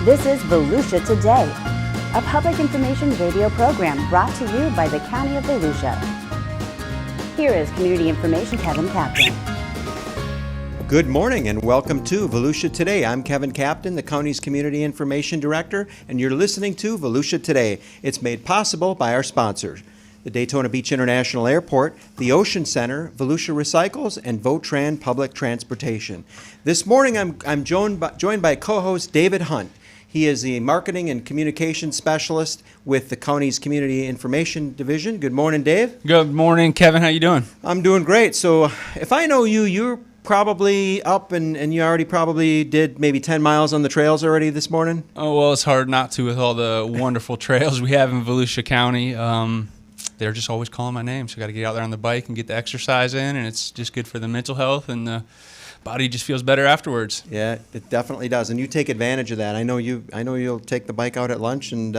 This is Volusia Today, a public information radio program brought to you by the County of Volusia. Here is Community Information Kevin Captain. Good morning and welcome to Volusia Today. I'm Kevin Captain, the county's Community Information Director, and you're listening to Volusia Today. It's made possible by our sponsors: the Daytona Beach International Airport, the Ocean Center, Volusia Recycles, and Votran Public Transportation. This morning I'm joined by co-host David Hunt. He is the Marketing and Communications Specialist with the county's Community Information Division. Good morning, Dave. Good morning, Kevin. How you doing? I'm doing great. So if I know you, you're probably up and you already probably did maybe 10 miles on the trails already this morning? Oh, well, it's hard not to with all the wonderful trails we have in Volusia County. They're just always calling my name, so I got to get out there on the bike and get the exercise in, and it's just good for the mental health, and the body just feels better afterwards. Yeah, it definitely does, and you take advantage of that. I know you'll take the bike out at lunch and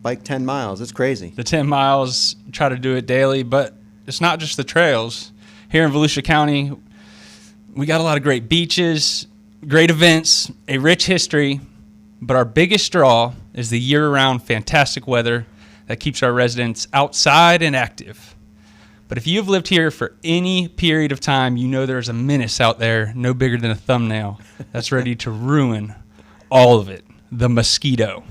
bike 10 miles. It's crazy. The 10 miles, try to do it daily, but it's not just the trails. Here in Volusia County, we got a lot of great beaches, great events, a rich history, but our biggest draw is the year-round fantastic weather that keeps our residents outside and active. But if you've lived here for any period of time, you know there's a menace out there no bigger than a thumbnail that's ready to ruin all of it: the mosquito.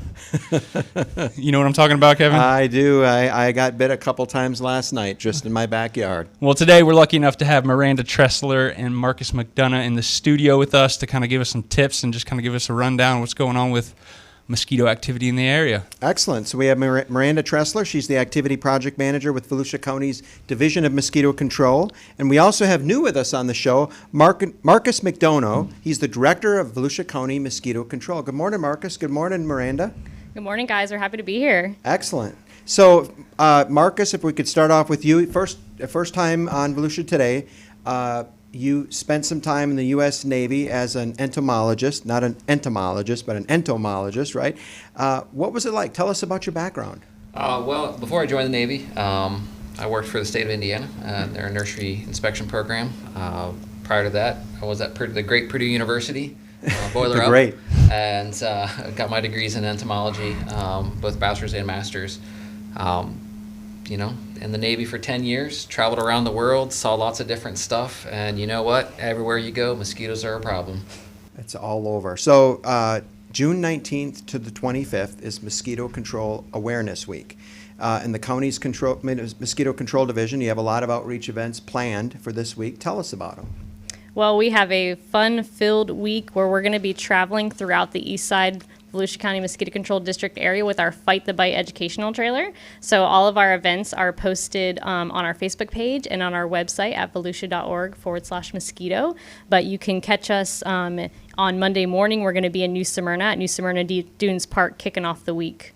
You know what I'm talking about, Kevin? I do. I got bit a couple times last night just in my backyard. Well, today we're lucky enough to have Miranda Tressler and Marcus McDonough in the studio with us to kind of give us some tips and just kind of give us a rundown of what's going on with mosquito activity in the area. Excellent. So we have Miranda Tressler. She's the Activity Project Manager with Volusia County's Division of Mosquito Control. And we also have new with us on the show, Marcus McDonough. He's the Director of Volusia County Mosquito Control. Good morning, Marcus. Good morning, Miranda. Good morning, guys. We're happy to be here. Excellent. So, Marcus, if we could start off with you. First time on Volusia Today. You spent some time in the U.S. Navy as an entomologist, not an entomologist, but an entomologist, right? What was it like? Tell us about your background. Well, before I joined the Navy, I worked for the state of Indiana, their nursery inspection program. Prior to that, I was at the great Purdue University, Boiler Up. Great. And got my degrees in entomology, both bachelor's and master's. In the Navy for 10 years, traveled around the world, saw lots of different stuff, and you know what? Everywhere you go, mosquitoes are a problem. It's all over. So June 19th to the 25th is Mosquito Control Awareness Week. In the county's Mosquito Control Division, you have a lot of outreach events planned for this week. Tell us about them. Well, we have a fun-filled week where we're going to be traveling throughout the east side Volusia County Mosquito Control District area with our Fight the Bite educational trailer. So all of our events are posted on our Facebook page and on our website at volusia.org/mosquito. But you can catch us on Monday morning. We're going to be in New Smyrna at New Smyrna Dunes Park kicking off the week.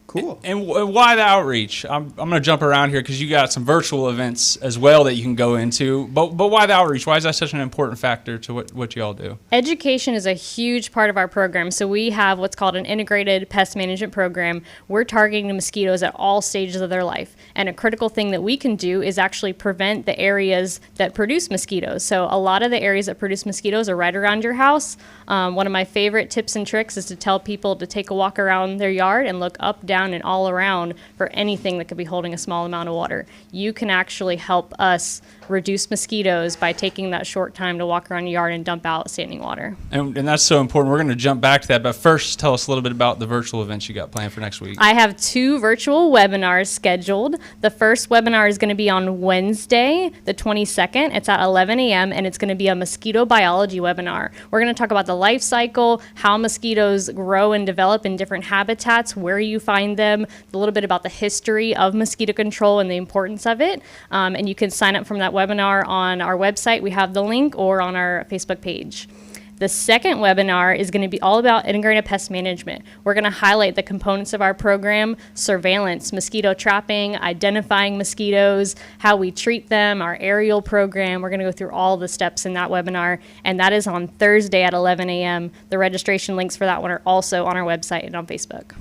Cool. And why the outreach? I'm going to jump around here because you got some virtual events as well that you can go into. But why the outreach? Why is that such an important factor to what you all do? Education is a huge part of our program. So we have what's called an integrated pest management program. We're targeting the mosquitoes at all stages of their life. And a critical thing that we can do is actually prevent the areas that produce mosquitoes. So a lot of the areas that produce mosquitoes are right around your house. One of my favorite tips and tricks is to tell people to take a walk around their yard and look up, down, and all around for anything that could be holding a small amount of water. You can actually help us reduce mosquitoes by taking that short time to walk around your yard and dump out standing water. And that's so important. We're going to jump back to that, but first tell us a little bit about the virtual events you got planned for next week. I have 2 virtual webinars scheduled. The first webinar is going to be on Wednesday, the 22nd. It's at 11 a.m., and it's going to be a mosquito biology webinar. We're going to talk about the life cycle, how mosquitoes grow and develop in different habitats, where you find them, a little bit about the history of mosquito control and the importance of it. And you can sign up from that webinar on our website. We have the link, or on our Facebook page. The second webinar is going to be all about integrated pest management. We're going to highlight the components of our program: surveillance, mosquito trapping, identifying mosquitoes, how we treat them, our aerial program. We're going to go through all the steps in that webinar, and that is on Thursday at 11 a.m. The registration links for that one are also on our website and on Facebook.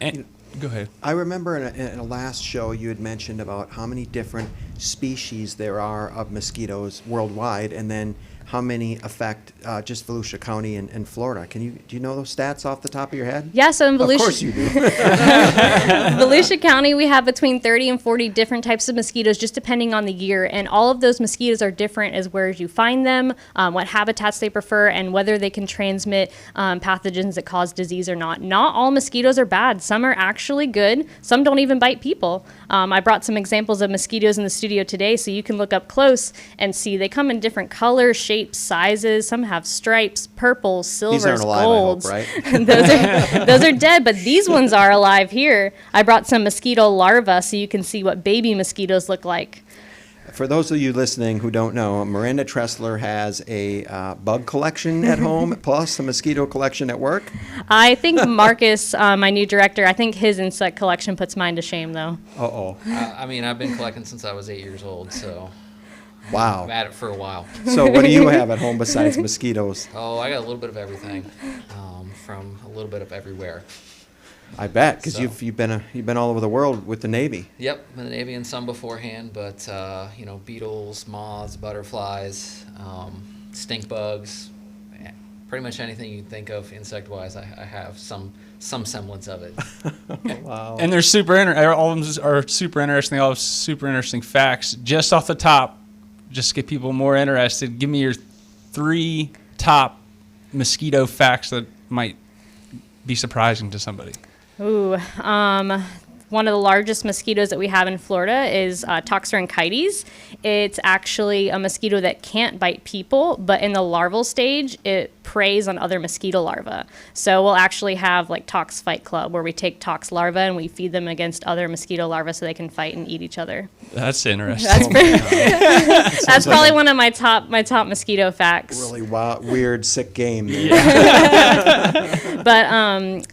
And go ahead. I remember in a last show you had mentioned about how many different species there are of mosquitoes worldwide, and then how many affect just Volusia County and Florida. Do you know those stats off the top of your head? Yeah, so in Volusia, Of course you do. Volusia County, we have between 30 and 40 different types of mosquitoes, just depending on the year. And all of those mosquitoes are different as where you find them, what habitats they prefer, and whether they can transmit pathogens that cause disease or not. Not all mosquitoes are bad. Some are actually good. Some don't even bite people. I brought some examples of mosquitoes in the studio today, so you can look up close and see they come in different colors, shapes, sizes. Some have stripes, purples, silvers, These aren't alive, golds. I hope, right? Those are dead, but these ones are alive here. I brought some mosquito larvae so you can see what baby mosquitoes look like. For those of you listening who don't know, Miranda Tressler has a bug collection at home plus a mosquito collection at work. I think Marcus, my new director, I think his insect collection puts mine to shame, though. Uh-oh. I mean, I've been collecting since I was 8 years old, so Wow. I've had it for a while. So what do you have at home besides mosquitoes? Oh, I got a little bit of everything, from a little bit of everywhere. I bet, because So- you've been all over the world with the Navy. Yep, in the Navy and some beforehand, but beetles, moths, butterflies, stink bugs, pretty much anything you think of insect-wise, I have some semblance of it. Wow. And they're all of them are super interesting. They all have super interesting facts. Just off the top, just to get people more interested, give me your 3 top mosquito facts that might be surprising to somebody. Ooh, one of the largest mosquitoes that we have in Florida is Toxorynchites. It's actually a mosquito that can't bite people, but in the larval stage, it preys on other mosquito larvae. So we'll actually have like Tox Fight Club, where we take tox larvae and we feed them against other mosquito larvae so they can fight and eat each other. That's interesting. That's probably one of my top mosquito facts. Really wild, weird, sick game. But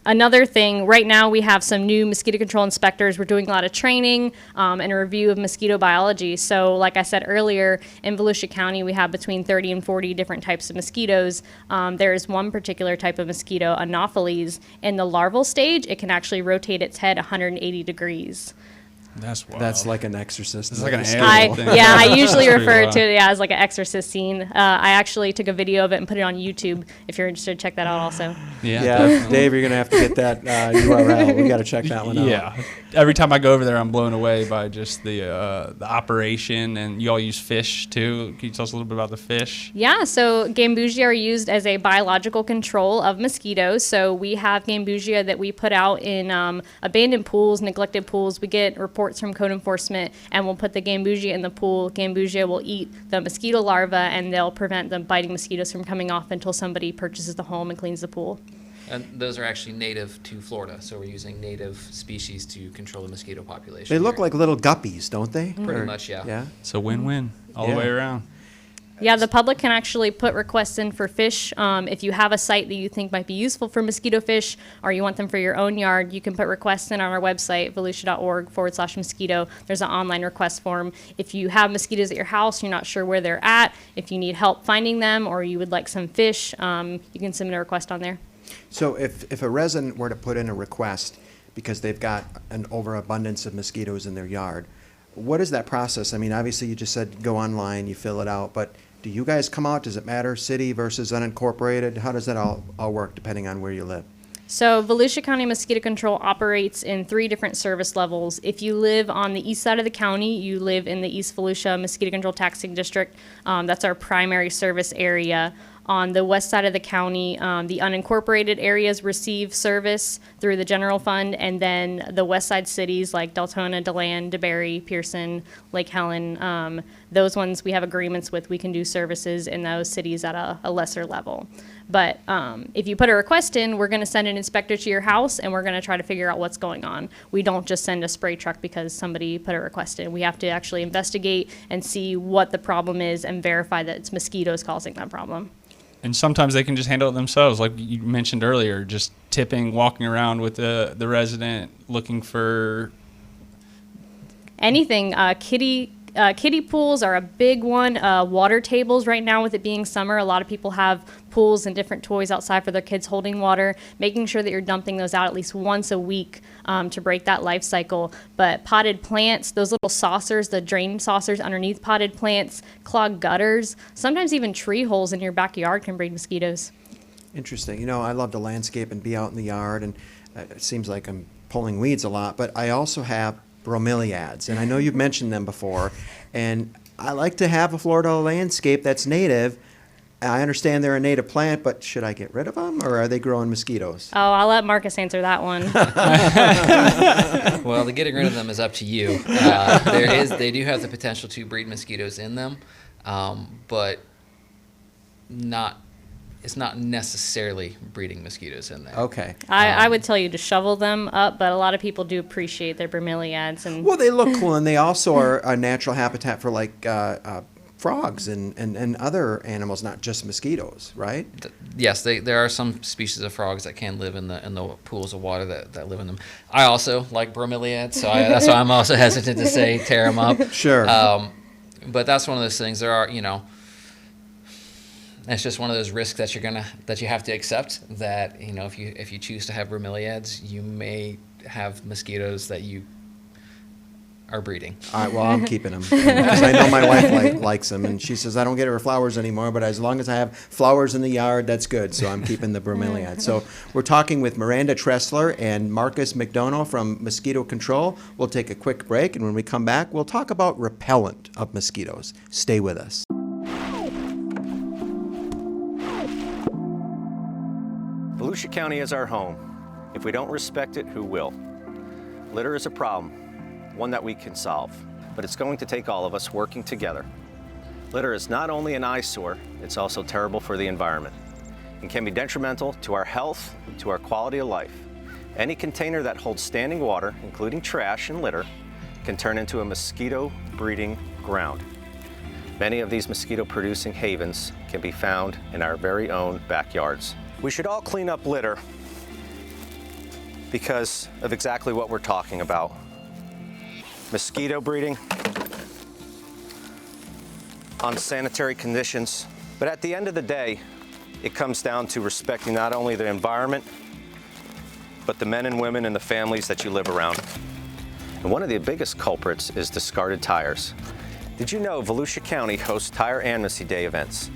another thing, right now we have some new mosquito control inspectors. We're doing a lot of training and a review of mosquito biology. So like I said earlier, in Volusia County, we have between 30 and 40 different types of mosquitoes. There is one particular type of mosquito, Anopheles. In the larval stage, it can actually rotate its head 180 degrees. That's wild. That's like an exorcist. It's like an mosquito. alien thing. I usually That's pretty refer wild. to it as like an exorcist scene. I actually took a video of it and put it on YouTube. If you're interested, check that out also. Yeah, Dave, you're gonna have to get that URL. We got to check that one out. Yeah. Every time I go over there, I'm blown away by just the operation. And you all use fish, too. Can you tell us a little bit about the fish? Yeah, so Gambusia are used as a biological control of mosquitoes. So we have Gambusia that we put out in abandoned pools, neglected pools. We get reports from code enforcement, and we'll put the Gambusia in the pool. Gambusia will eat the mosquito larvae, and they'll prevent the biting mosquitoes from coming off until somebody purchases the home and cleans the pool. And those are actually native to Florida, so we're using native species to control the mosquito population. They look here. like little guppies, don't they? Pretty much, yeah. Yeah. It's a win-win all Yeah. the way around. Yeah, the public can actually put requests in for fish. If you have a site that you think might be useful for mosquito fish, or you want them for your own yard, you can put requests in on our website, volusia.org/mosquito. There's an online request form. If you have mosquitoes at your house, you're not sure where they're at, if you need help finding them, or you would like some fish, you can submit a request on there. So if a resident were to put in a request because they've got an overabundance of mosquitoes in their yard, what is that process? I mean, obviously you just said go online, you fill it out, but do you guys come out? Does it matter, city versus unincorporated? How does that all work depending on where you live? So Volusia County Mosquito Control operates in 3 different service levels. If you live on the east side of the county, you live in the East Volusia Mosquito Control Taxing District. That's our primary service area. On the west side of the county, the unincorporated areas receive service through the general fund, and then the west side cities like Deltona, DeLand, DeBary, Pearson, Lake Helen, those ones we have agreements with. We can do services in those cities at a lesser level. But if you put a request in, we're going to send an inspector to your house, and we're going to try to figure out what's going on. We don't just send a spray truck because somebody put a request in. We have to actually investigate and see what the problem is and verify that it's mosquitoes causing that problem. And sometimes they can just handle it themselves, like you mentioned earlier, just tipping, walking around with the resident, looking for Anything, kitty Kiddie pools are a big one. Water tables right now, with it being summer, a lot of people have pools and different toys outside for their kids holding water. Making sure that you're dumping those out at least once a week to break that life cycle. But potted plants, those little saucers, the drain saucers underneath potted plants, clogged gutters, sometimes even tree holes in your backyard can breed mosquitoes. Interesting. You know, I love to landscape and be out in the yard, and it seems like I'm pulling weeds a lot, but I also have bromeliads, and I know you've mentioned them before, and I like to have a Florida landscape that's native. I understand they're a native plant, but should I get rid of them, or are they growing mosquitoes? Oh, I'll let Marcus answer that one. Well, the getting rid of them is up to you. They do have the potential to breed mosquitoes in them, but it's not necessarily breeding mosquitoes in there. Okay. I would tell you to shovel them up, but a lot of people do appreciate their bromeliads. And Well, they look cool, and they also are a natural habitat for like frogs and other animals, not just mosquitoes, right? Yes, there are some species of frogs that can live in the pools of water that live in them. I also like bromeliads, so that's why I'm also hesitant to say tear them up. Sure. But that's one of those things. There are, it's just one of those risks that you have to accept. That if you choose to have bromeliads, you may have mosquitoes that you are breeding. All right, well, I'm keeping them because I know my wife likes them, and she says I don't get her flowers anymore, but as long as I have flowers in the yard, that's good. So I'm keeping the bromeliad. So we're talking with Miranda Tressler and Marcus McDonough from Mosquito Control. We'll take a quick break, and when we come back, we'll talk about repellent of mosquitoes. Stay with us. Volusia County is our home. If we don't respect it, who will? Litter is a problem, one that we can solve, but it's going to take all of us working together. Litter is not only an eyesore, it's also terrible for the environment and can be detrimental to our health and to our quality of life. Any container that holds standing water, including trash and litter, can turn into a mosquito breeding ground. Many of these mosquito-producing havens can be found in our very own backyards. We should all clean up litter because of exactly what we're talking about. Mosquito breeding, unsanitary conditions. But at the end of the day, it comes down to respecting not only the environment, but the men and women and the families that you live around. And one of the biggest culprits is discarded tires. Did you know Volusia County hosts Tire Amnesty Day events?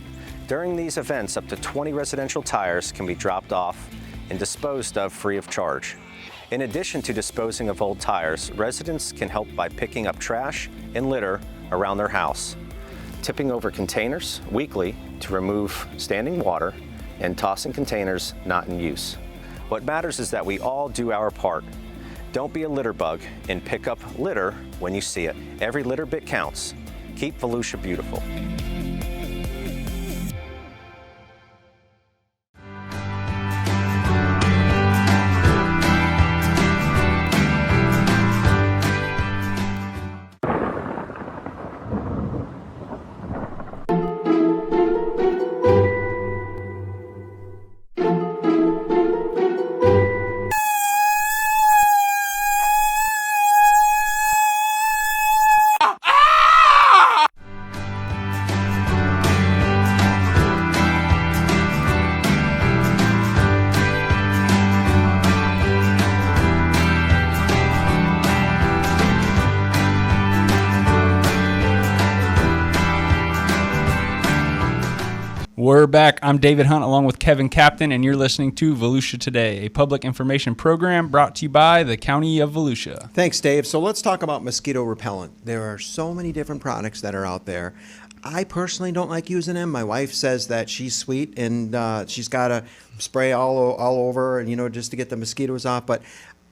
During these events, up to 20 residential tires can be dropped off and disposed of free of charge. In addition to disposing of old tires, residents can help by picking up trash and litter around their house, tipping over containers weekly to remove standing water, and tossing containers not in use. What matters is that we all do our part. Don't be a litter bug and pick up litter when you see it. Every litter bit counts. Keep Volusia beautiful. We're back. I'm David Hunt along with Kevin Captain, and you're listening to Volusia Today, a public information program brought to you by the County of Volusia. Thanks, Dave. So let's talk about mosquito repellent. There are so many different products that are out there. I personally don't like using them. My wife says that she's sweet and she's got to spray all over, and just to get the mosquitoes off. But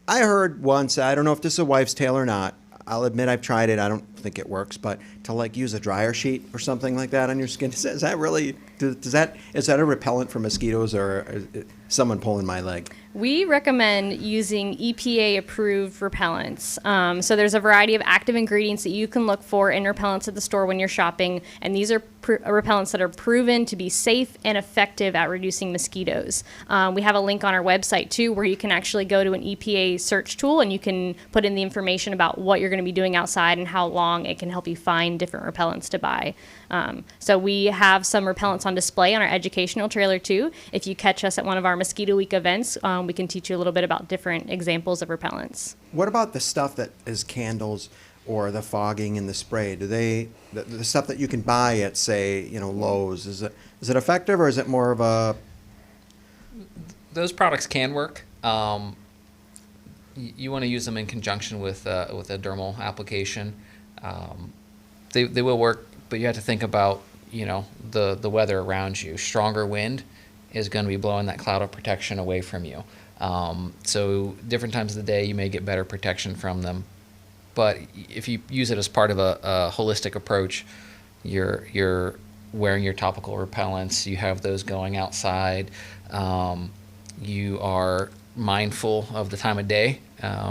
I heard once, I don't know if this is a wife's tale or not, I'll admit I've tried it. I don't think it works, but to use a dryer sheet or something like that on your skin, is that really, is that a repellent for mosquitoes, or is someone pulling my leg? We recommend using EPA-approved repellents. So there's a variety of active ingredients that you can look for in repellents at the store when you're shopping, and these are repellents that are proven to be safe and effective at reducing mosquitoes. We have a link on our website, too, where you can actually go to an EPA search tool, and you can put in the information about what you're going to be doing outside and how long along. It can help you find different repellents to buy. So we have some repellents on display on our educational trailer too. If you catch us at one of our Mosquito Week events, we can teach you a little bit about different examples of repellents. What about the stuff that is candles or the fogging and the spray? Do they the stuff that you can buy at, say, Lowe's? Is it effective, or is it more of a? Those products can work. You want to use them in conjunction with a dermal application. They will work, but you have to think about the weather around you. Stronger wind is going to be blowing that cloud of protection away from you. So different times of the day you may get better protection from them. But if you use it as part of a holistic approach, you're wearing your topical repellents. You have those going outside. You are mindful of the time of day.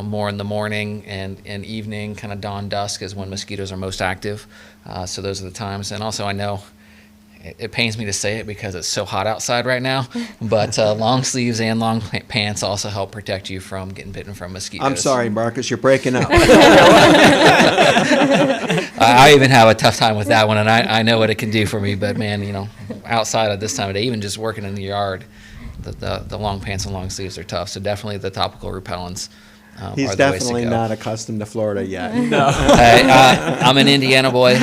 More in the morning and evening, kind of dawn, dusk is when mosquitoes are most active. So those are the times. And also I know it pains me to say it because it's so hot outside right now, but long sleeves and long pants also help protect you from getting bitten from mosquitoes. I'm sorry, Marcus, you're breaking up. I even have a tough time with that one, and I know what it can do for me, but man, outside at this time of day, even just working in the yard, the long pants and long sleeves are tough. So definitely the topical repellents He's are the ways to definitely go. not accustomed to Florida yet. No. I'm an Indiana boy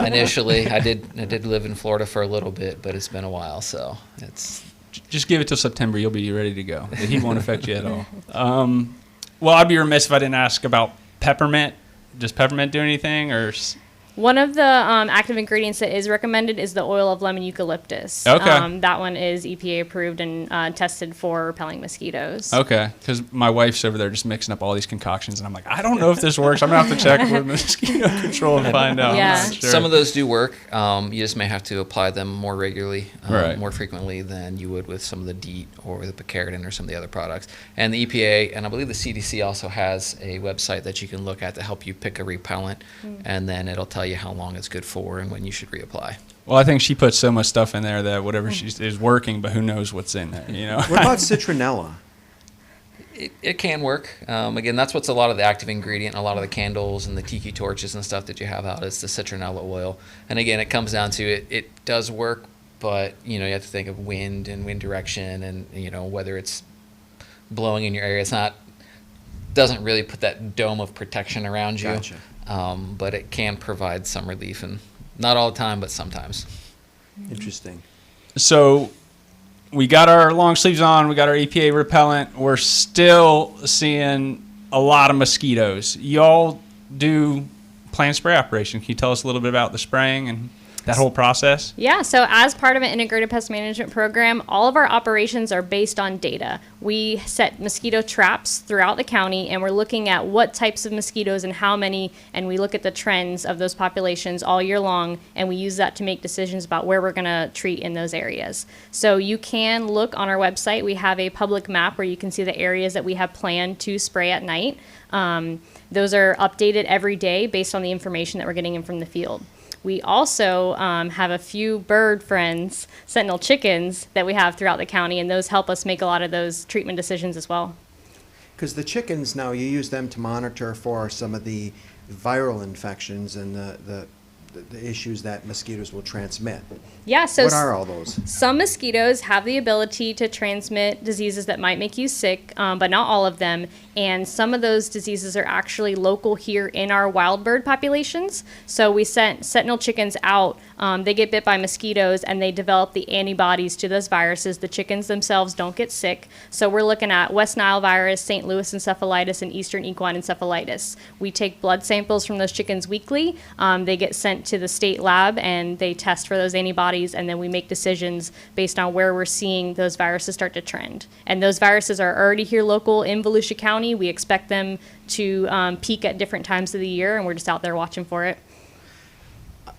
initially. I did live in Florida for a little bit, but it's been a while, so it's. Just give it till September. You'll be ready to go. The heat won't affect you at all. Well, I'd be remiss if I didn't ask about peppermint. Does peppermint do anything, or? One of the active ingredients that is recommended is the oil of lemon eucalyptus. Okay. That one is EPA approved and tested for repelling mosquitoes. Okay, because my wife's over there just mixing up all these concoctions, and I'm like, I don't know if this works. I'm going to have to check with mosquito control and find out. Yeah. I'm not sure. Some of those do work. You just may have to apply them more regularly, Right. more frequently than you would with some of the DEET or the picaridin or some of the other products. And the EPA, and I believe the CDC also has a website that you can look at to help you pick a repellent, and then it'll tell you how long it's good for and when you should reapply. Well, I think she puts so much stuff in there that whatever she is working, but who knows what's in there, What about citronella? It can work. Again, that's what's a lot of the active ingredient, a lot of the candles and the tiki torches and stuff that you have out is the citronella oil. And again, it comes down to it does work, but you have to think of wind and wind direction and whether it's blowing in your area. Doesn't really put that dome of protection around you. Gotcha. But it can provide some relief, and not all the time, but sometimes. Interesting. So we got our long sleeves on, we got our EPA repellent. We're still seeing a lot of mosquitoes. Y'all do planned spray operation. Can you tell us a little bit about the spraying and that whole process? Yeah, so as part of an integrated pest management program, all of our operations are based on data. We set mosquito traps throughout the county, and we're looking at what types of mosquitoes and how many, and we look at the trends of those populations all year long, and we use that to make decisions about where we're going to treat in those areas. So you can look on our website. We have a public map where you can see the areas that we have planned to spray at night. Those are updated every day based on the information that we're getting in from the field. We also have a few bird friends, sentinel chickens, that we have throughout the county, and those help us make a lot of those treatment decisions as well. Because the chickens now, you use them to monitor for some of the viral infections and the issues that mosquitoes will transmit. Yeah, so What are all those? some mosquitoes have the ability to transmit diseases that might make you sick, but not all of them. And some of those diseases are actually local here in our wild bird populations. So we sent sentinel chickens out. They get bit by mosquitoes and they develop the antibodies to those viruses. The chickens themselves don't get sick. So we're looking at West Nile virus, St. Louis encephalitis, and Eastern equine encephalitis. We take blood samples from those chickens weekly. They get sent to the state lab and they test for those antibodies, and then we make decisions based on where we're seeing those viruses start to trend. And those viruses are already here local in Volusia County. We expect them to peak at different times of the year, and we're just out there watching for it.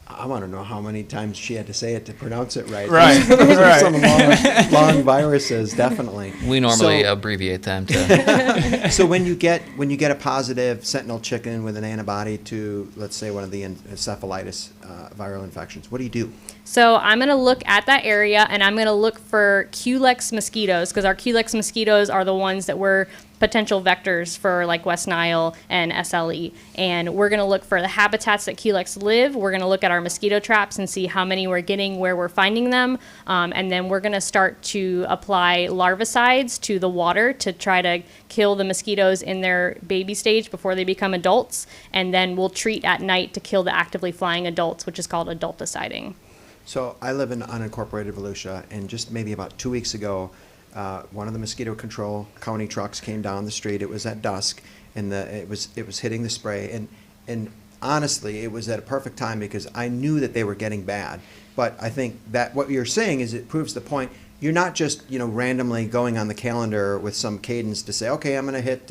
I want to know how many times she had to say it to pronounce it right. Right, Those are right. some long viruses, definitely. We normally So- abbreviate them to. So when you get a positive sentinel chicken with an antibody to, let's say, one of the encephalitis viral infections, what do you do? So I'm going to look at that area, and I'm going to look for Culex mosquitoes, because our Culex mosquitoes are the ones that were potential vectors for like West Nile and SLE. And we're going to look for the habitats that Culex live. We're going to look at our mosquito traps and see how many we're getting, where we're finding them. And then we're going to start to apply larvicides to the water to try to kill the mosquitoes in their baby stage before they become adults. And then we'll treat at night to kill the actively flying adults, which is called adulticiding. So I live in unincorporated Volusia, and just maybe about 2 weeks ago, one of the mosquito control county trucks came down the street. It was at dusk, and it was hitting the spray. And honestly, it was at a perfect time because I knew that they were getting bad. But I think that what you're saying is it proves the point. You're not just randomly going on the calendar with some cadence to say, okay, I'm going to hit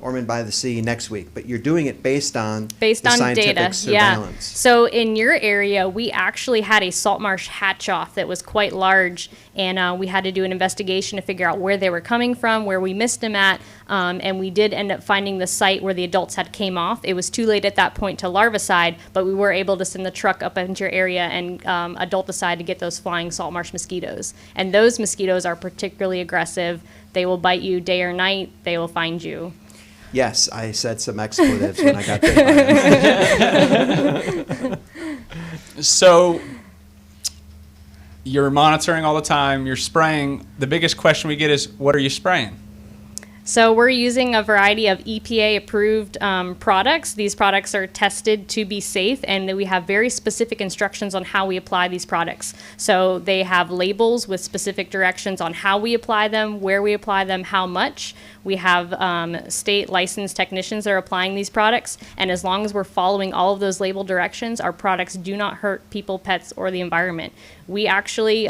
Ormond by the Sea next week, but you're doing it based on scientific data. surveillance. Yeah. So in your area, we actually had a salt marsh hatch-off that was quite large, and we had to do an investigation to figure out where they were coming from, where we missed them at, and we did end up finding the site where the adults had came off. It was too late at that point to larvicide, but we were able to send the truck up into your area and adulticide to get those flying salt marsh mosquitoes. And those mosquitoes are particularly aggressive. They will bite you day or night. They will find you. Yes, I said some expletives when I got bit by them. So you're monitoring all the time, you're spraying. The biggest question we get is, what are you spraying? So we're using a variety of EPA-approved products. These products are tested to be safe, and we have very specific instructions on how we apply these products. So they have labels with specific directions on how we apply them, where we apply them, how much. We have state licensed technicians that are applying these products, and as long as we're following all of those label directions, our products do not hurt people, pets, or the environment. We actually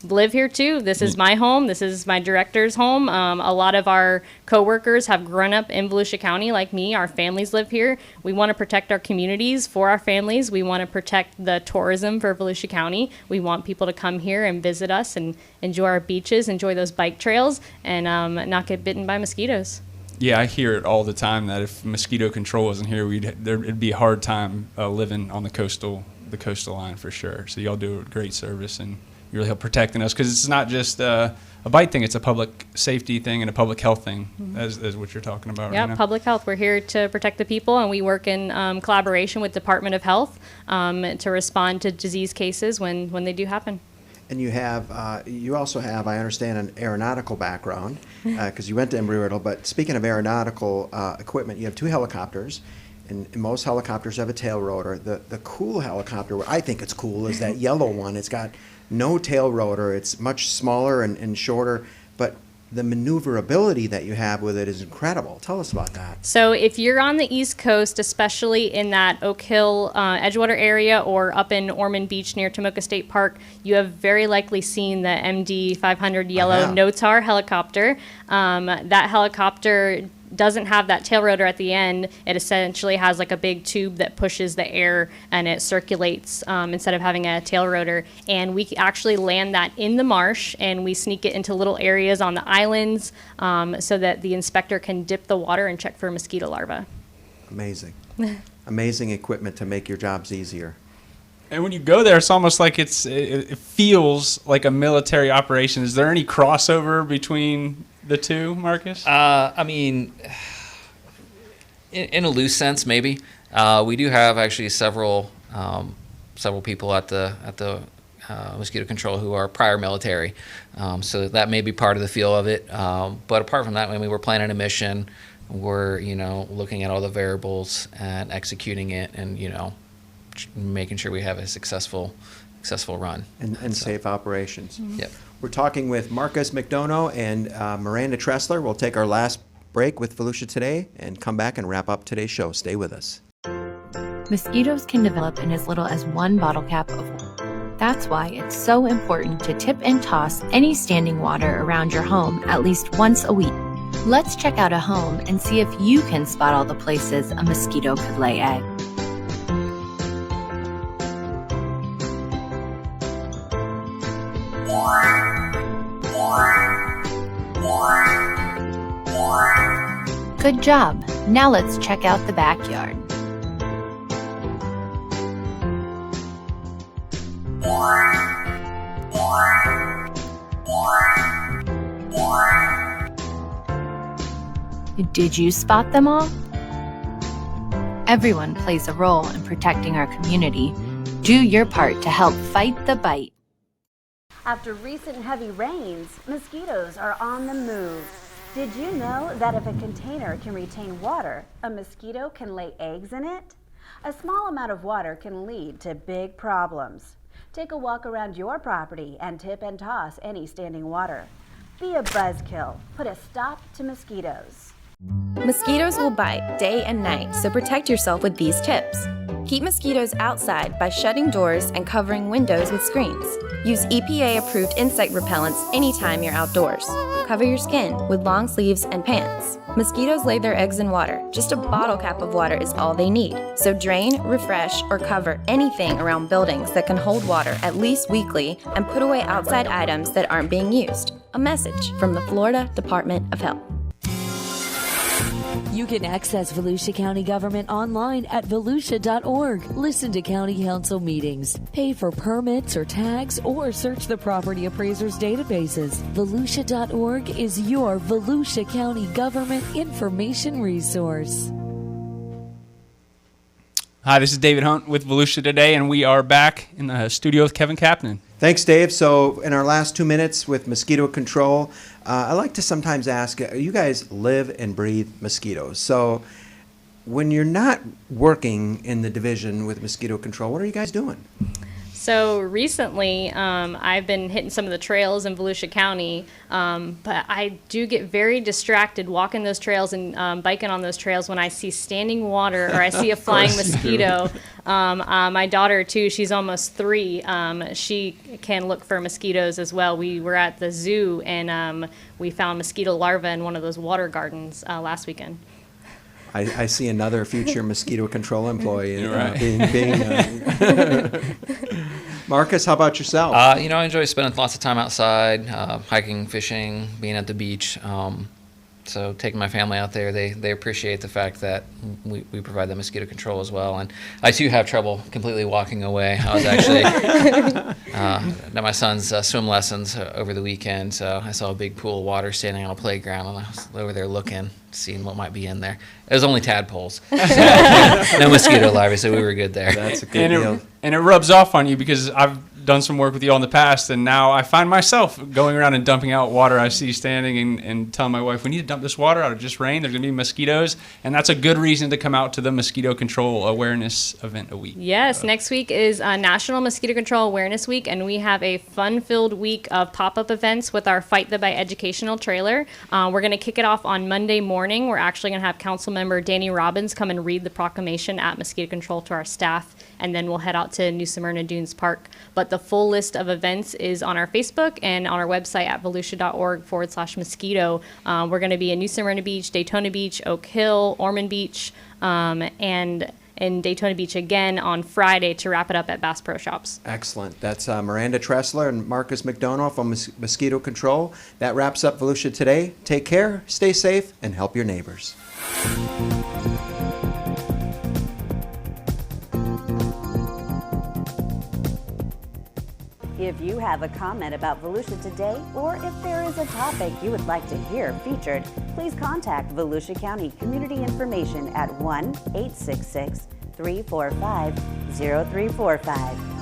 live here too. This is my home. This is my director's home. A lot of our coworkers have grown up in Volusia County like me. Our families live here. We want to protect our communities for our families. We want to protect the tourism for Volusia County. We want people to come here and visit us and enjoy our beaches, enjoy those bike trails, and not get bitten by mosquitoes. Yeah, I hear it all the time that if mosquito control wasn't here, it'd be a hard time living on the coastal line for sure. So y'all do a great service, and you really help protecting us, because it's not just a bite thing, it's a public safety thing and a public health thing, as what you're talking about right now. Yeah, public health. We're here to protect the people, and we work in collaboration with Department of Health to respond to disease cases when they do happen. And you also have, I understand, an aeronautical background, because you went to Embry-Riddle. But speaking of aeronautical equipment, you have 2 helicopters, and most helicopters have a tail rotor. The cool helicopter, what I think it's cool, is that yellow one. It's got no tail rotor. It's much smaller and shorter, but the maneuverability that you have with it is incredible. Tell us about that. So if you're on the East Coast, especially in that Oak Hill, Edgewater area, or up in Ormond Beach near Tomoka State Park, you have very likely seen the MD 500 yellow NOTAR helicopter. That helicopter doesn't have that tail rotor at the end. It essentially has like a big tube that pushes the air and it circulates instead of having a tail rotor. And we actually land that in the marsh, and we sneak it into little areas on the islands so that the inspector can dip the water and check for mosquito larvae. Amazing. Amazing equipment to make your jobs easier. And when you go there, it's almost like it feels like a military operation. Is there any crossover between the two, Marcus? I mean, in a loose sense, maybe. We do have actually several people at the mosquito control who are prior military, so that may be part of the feel of it. But apart from that, when we were planning a mission, we're looking at all the variables and executing it, and making sure we have a successful run And safe operations. Mm-hmm. Yep. We're talking with Marcus McDonough and Miranda Tressler. We'll take our last break with Volusia Today and come back and wrap up today's show. Stay with us. Mosquitoes can develop in as little as 1 bottle cap of water. That's why it's so important to tip and toss any standing water around your home at least once a week. Let's check out a home and see if you can spot all the places a mosquito could lay eggs. Good job. Now let's check out the backyard. Did you spot them all? Everyone plays a role in protecting our community. Do your part to help fight the bite. After recent heavy rains, mosquitoes are on the move. Did you know that if a container can retain water, a mosquito can lay eggs in it? A small amount of water can lead to big problems. Take a walk around your property and tip and toss any standing water. Be a buzzkill. Put a stop to mosquitoes. Mosquitoes will bite day and night, so protect yourself with these tips. Keep mosquitoes outside by shutting doors and covering windows with screens. Use EPA-approved insect repellents anytime you're outdoors. Cover your skin with long sleeves and pants. Mosquitoes lay their eggs in water. Just a bottle cap of water is all they need. So drain, refresh, or cover anything around buildings that can hold water at least weekly, and put away outside items that aren't being used. A message from the Florida Department of Health. You can access Volusia County government online at volusia.org. Listen to county council meetings, pay for permits or tags, or search the property appraisers' databases. Volusia.org is your Volusia County government information resource. Hi, this is David Hunt with Volusia Today, and we are back in the studio with Kevin Kaplan. Thanks, Dave. So in our last 2 minutes with mosquito control, I like to sometimes ask, you guys live and breathe mosquitoes. So when you're not working in the division with mosquito control, what are you guys doing? So recently, I've been hitting some of the trails in Volusia County, but I do get very distracted walking those trails and biking on those trails when I see standing water or I see a flying mosquito. My daughter, too, she's almost 3. She can look for mosquitoes as well. We were at the zoo, and we found mosquito larvae in one of those water gardens last weekend. I see another future mosquito control employee Right. being Marcus, how about yourself? I enjoy spending lots of time outside, hiking, fishing, being at the beach. So taking my family out there, they appreciate the fact that we provide them mosquito control as well. And I too have trouble completely walking away. I was actually at my son's swim lessons over the weekend, so I saw a big pool of water standing on a playground, and I was over there looking, seeing what might be in there. It was only tadpoles, so no mosquito larvae, so we were good there. That's a good deal. And it rubs off on you because I've done some work with you all in the past, and now I find myself going around and dumping out water I see standing and telling my wife, we need to dump this water out. It just rained. There's going to be mosquitoes. And that's a good reason to come out to the Mosquito Control Awareness event a week. Yes, next week is National Mosquito Control Awareness Week, and we have a fun-filled week of pop-up events with our Fight the Bite educational trailer. We're going to kick it off on Monday morning. We're actually going to have Council Member Danny Robbins come and read the proclamation at Mosquito Control to our staff, and then we'll head out to New Smyrna Dunes Park. But the full list of events is on our Facebook and on our website at volusia.org/mosquito. We're going to be in New Smyrna Beach, Daytona Beach, Oak Hill, Ormond Beach, and in Daytona Beach again on Friday to wrap it up at Bass Pro Shops. Excellent. That's Miranda Tressler and Marcus McDonough from Mosquito Control. That wraps up Volusia Today. Take care, stay safe, and help your neighbors. If you have a comment about Volusia Today, or if there is a topic you would like to hear featured, please contact Volusia County Community Information at 1-866-345-0345.